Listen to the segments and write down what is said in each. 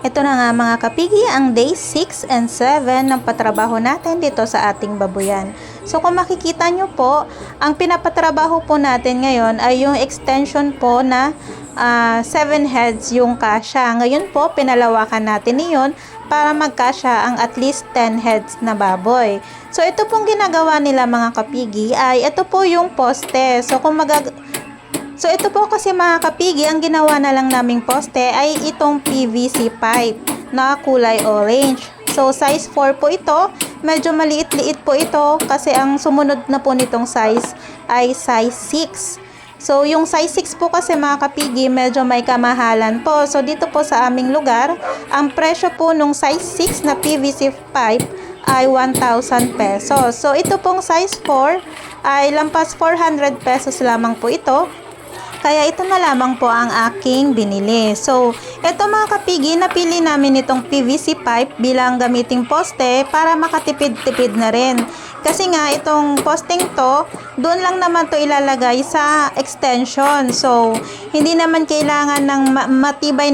Ito na nga mga kapigi, ang day 6 and 7 ng patrabaho natin dito sa ating babuyan. So kung makikita nyo po, ang pinapatrabaho po natin ngayon ay yung extension po na 7 heads yung kasya. Ngayon po, pinalawakan natin iyon para magkasya ang at least 10 heads na baboy. So ito pong ginagawa nila mga kapigi ay ito po yung poste. So ito po kasi mga kapigi, ang ginawa na lang naming poste ay itong PVC pipe na kulay orange. So size 4 po ito, medyo maliit-liit po ito kasi ang sumunod na po nitong size ay size 6. So yung size 6 po kasi mga kapigi, medyo may kamahalan po. So dito po sa aming lugar, ang presyo po nung size 6 na PVC pipe ay 1,000 pesos. So ito pong size 4 ay lampas 400 pesos lamang po ito. Kaya ito na lamang po ang aking binili. So, ito mga kapigi, napili namin itong PVC pipe bilang gamiting poste para makatipid-tipid na rin. Kasi nga, itong posting to, doon lang naman to ilalagay sa extension. So, hindi naman kailangan ng matibay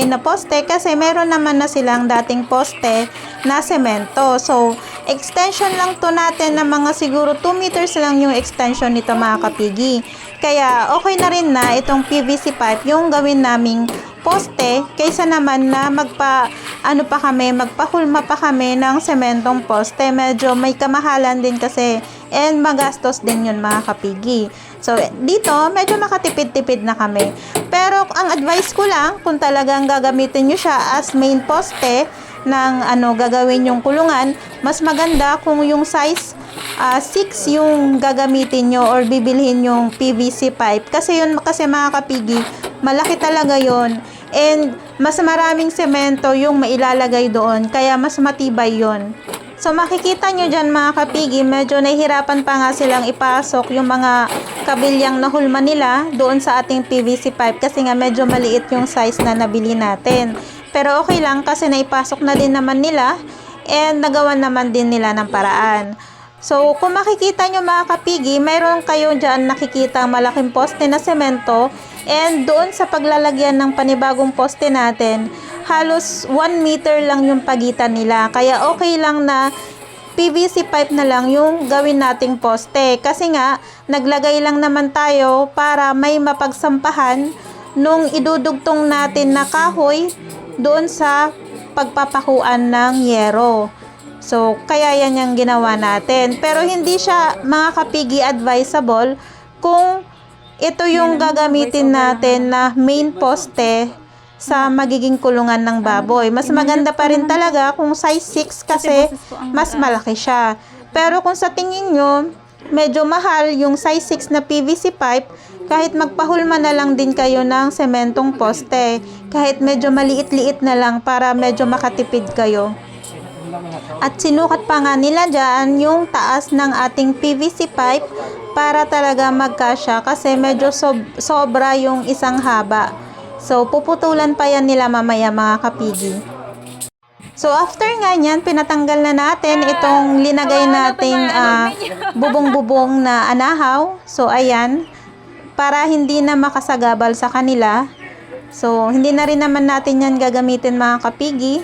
na poste kasi meron naman na silang dating poste na semento. So, extension lang to natin na mga siguro 2 meters lang yung extension nito mga kapigi. Kaya okay na rin na itong PVC pipe yung gawin naming poste kaysa naman na magpahulma pa kami ng sementong poste. Medyo may kamahalan din kasi and magastos din yun mga kapigi. So dito medyo makatipid-tipid na kami. Pero ang advice ko lang kung talagang gagamitin nyo siya as main poste ng gagawin yung kulungan, mas maganda kung yung size 6 yung gagamitin nyo or bibilhin yung PVC pipe. Kasi yun kasi mga kapigi, malaki talaga yon and mas maraming semento yung mailalagay doon. Kaya mas matibay yon. So makikita nyo dyan mga kapigi, medyo nahihirapan pa nga silang ipasok yung mga kabilyang nahulma nila doon sa ating PVC pipe kasi nga medyo maliit yung size na nabili natin. Pero okay lang kasi naipasok na din naman nila and nagawa naman din nila ng paraan. So, kung makikita nyo mga kapigi, mayroon kayo dyan nakikita malaking poste na semento and doon sa paglalagyan ng panibagong poste natin, halos 1 meter lang yung pagitan nila. Kaya okay lang na PVC pipe na lang yung gawin nating poste. Kasi nga, naglagay lang naman tayo para may mapagsampahan nung idudugtong natin na kahoy doon sa pagpapakuan ng yero. So, kaya yan yung ginawa natin. Pero hindi siya mga kapigi advisable kung ito yung gagamitin natin na main poste sa magiging kulungan ng baboy. Mas maganda pa rin talaga kung size 6 kasi mas malaki siya. Pero kung sa tingin nyo, medyo mahal yung size 6 na PVC pipe, kahit magpahulma na lang din kayo ng sementong poste. Kahit medyo maliit-liit na lang para medyo makatipid kayo. At sinukat pa nga nila dyan yung taas ng ating PVC pipe para talaga magkasya kasi medyo sobra yung isang haba. So, puputulan pa yan nila mamaya mga kapigi. So, after nga nyan, pinatanggal na natin itong linagay nating bubong-bubong na anahaw. So, ayan, para hindi na makasagabal sa kanila. So, hindi na rin naman natin yan gagamitin mga kapigi.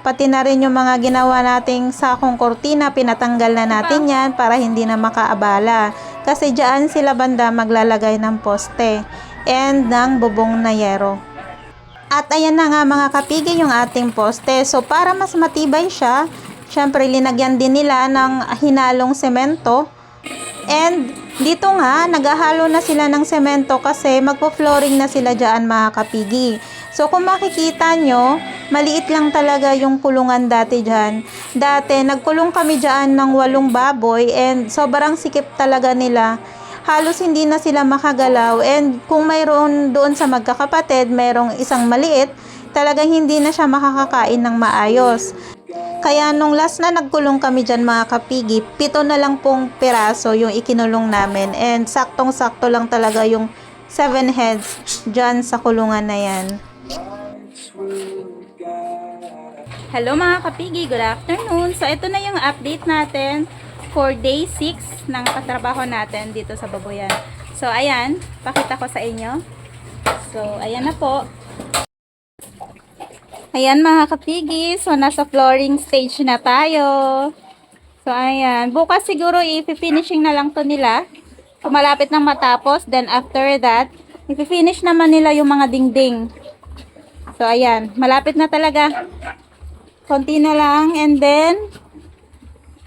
Pati na rin yung mga ginawa nating sakong kortina, pinatanggal na natin yan para hindi na makaabala. Kasi dyan sila banda maglalagay ng poste and ng bubong na yero. At ayan na nga mga kapigi yung ating poste. So para mas matibay siya, syempre linagyan din nila ng hinalong semento. And dito nga, naghahalo na sila ng semento kasi magpo-flooring na sila dyan mga kapigi. So kung makikita nyo, maliit lang talaga yung kulungan dati dyan. Dati, nagkulong kami dyan ng 8 baboy and sobrang sikip talaga nila. Halos hindi na sila makagalaw and kung mayroon doon sa magkakapatid, mayroong isang maliit, talagang hindi na siya makakakain ng maayos. Kaya nung last na nagkulong kami dyan mga kapigi, 7 na lang pong piraso yung ikinulong namin and saktong-sakto lang talaga yung 7 heads dyan sa kulungan na yan. Hello mga kapigi, good afternoon. So ito na yung update natin for day 6 ng katrabaho natin dito sa baboyan. So ayan, pakita ko sa inyo. So ayan na po. Ayan mga kapigi, so nasa flooring stage na tayo. So ayan, bukas siguro i-finishing na lang to nila. So malapit nang matapos, then after that, i-finish naman nila yung mga dingding. So ayan, malapit na talaga. Konti na lang, and then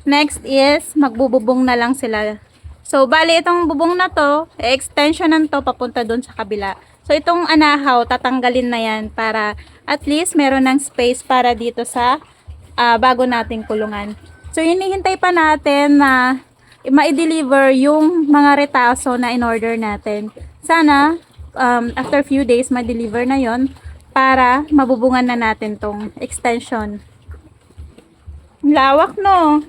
next is magbububong na lang sila. So bali itong bubong na to, extensionan to papunta doon sa kabila. So itong anahaw, tatanggalin na yan para at least meron ng space para dito sa bago nating kulungan. So hinihintay pa natin na ma-deliver yung mga retaso na in-order natin. Sana after few days ma-deliver na yon para mabubungan na natin tong extension. Lawak no?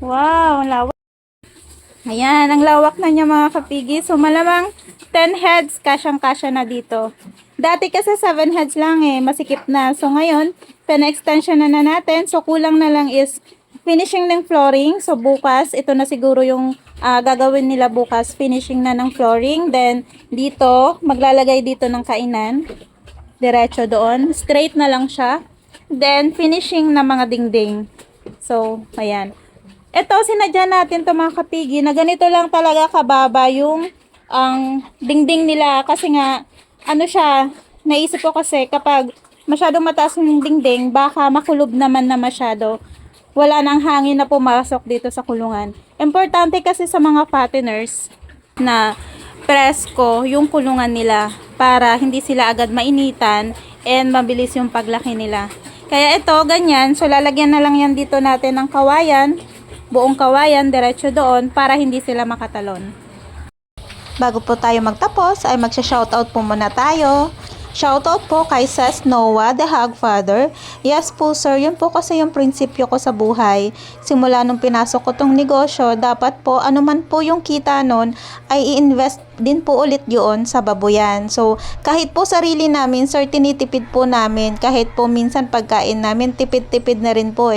Wow, lawak. Ayan, ang lawak na niya mga kapigi. So malamang 10 heads, kasyang-kasya na dito. Dati kasi 7 heads lang masikip na. So ngayon, extension na natin. So kulang na lang is finishing ng flooring. So bukas, ito na siguro yung gagawin nila bukas. Finishing na ng flooring. Then dito, maglalagay dito ng kainan. Diretso doon. Straight na lang siya. Then finishing na mga dingding. So, ayan. Ito, sinadya natin to mga kapigi na ganito lang talaga kababa yung dingding nila. Kasi nga, ano siya, naisip ko kasi kapag masyadong mataas yung dingding, baka makulob naman na masyado. Wala nang hangin na pumasok dito sa kulungan. Importante kasi sa mga fatteners na presko yung kulungan nila para hindi sila agad mainitan and mabilis yung paglaki nila. Kaya ito, ganyan. So, lalagyan na lang yan dito natin ng kawayan. Buong kawayan, diretso doon para hindi sila makatalon. Bago po tayo magtapos, ay magsha-shoutout po muna tayo. Shoutout po kay Sas Noah, the Hogfather. Yes po sir, yun po kasi yung prinsipyo ko sa buhay. Simula nung pinasok ko tong negosyo, dapat po anuman po yung kita nun, ay i-invest din po ulit yun sa babuyan. So, kahit po sarili namin, sir, tinitipid po namin. Kahit po minsan pagkain namin, tipid-tipid na rin po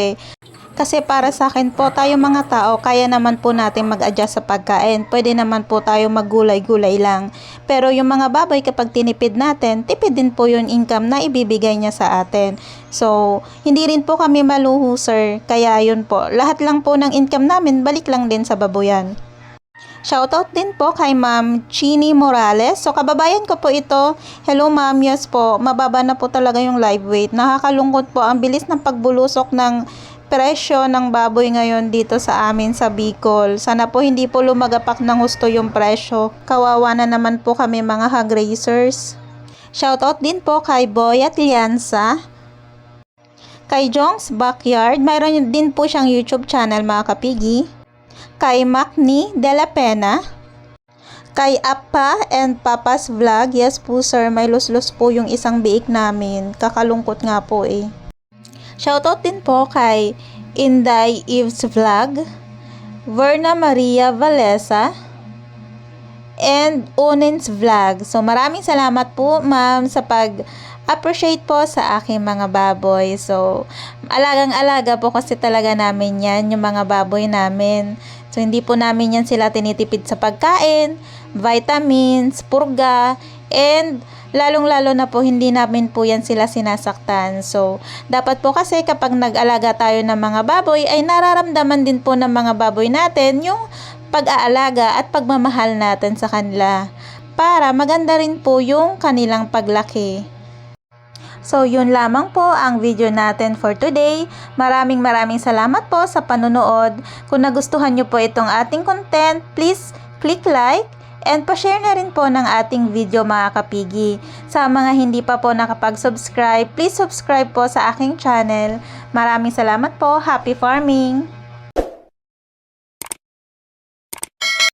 Kasi para sa akin po, tayo mga tao, kaya naman po natin mag-adjust sa pagkain. Pwede naman po tayo maggulay-gulay lang. Pero yung mga baboy, kapag tinipid natin, tipid din po yung income na ibibigay niya sa atin. So, hindi rin po kami maluho, sir. Kaya yun po, lahat lang po ng income namin, balik lang din sa baboyan. Shoutout din po kay Ma'am Chini Morales. So, kababayan ko po ito. Hello ma'am, yes po. Mababa na po talaga yung live weight. Nakakalungkot po. Ang bilis ng pagbulusok ng presyo ng baboy ngayon dito sa amin sa Bicol. Sana po hindi po lumagapak ng husto yung presyo. Kawawa na naman po kami mga hog raisers. Shoutout din po kay Boy at Lianza. Kay Jong's Backyard. Mayroon din po siyang YouTube channel mga kapigi. Kay Macni de la Pena. Kay Appa and Papa's Vlog. Yes po sir, may luslus po yung isang biik namin. Kakalungkot nga po Shoutout din po kay Inday Eves Vlog, Verna Maria Valesa, and Unins Vlog. So maraming salamat po ma'am sa pag-appreciate po sa aking mga baboy. So alagang-alaga po kasi talaga namin yan, yung mga baboy namin. So hindi po namin yan sila tinitipid sa pagkain, vitamins, purga, and lalong-lalo na po hindi namin po yan sila sinasaktan. So, dapat po kasi kapag nag-alaga tayo ng mga baboy ay nararamdaman din po ng mga baboy natin yung pag-aalaga at pagmamahal natin sa kanila para maganda rin po yung kanilang paglaki. So, yun lamang po ang video natin for today. Maraming salamat po sa panonood. Kung nagustuhan nyo po itong ating content, please click like and pa-share na rin po ng ating video mga kapigi. Sa mga hindi pa po nakapag-subscribe, please subscribe po sa aking channel. Maraming salamat po. Happy farming!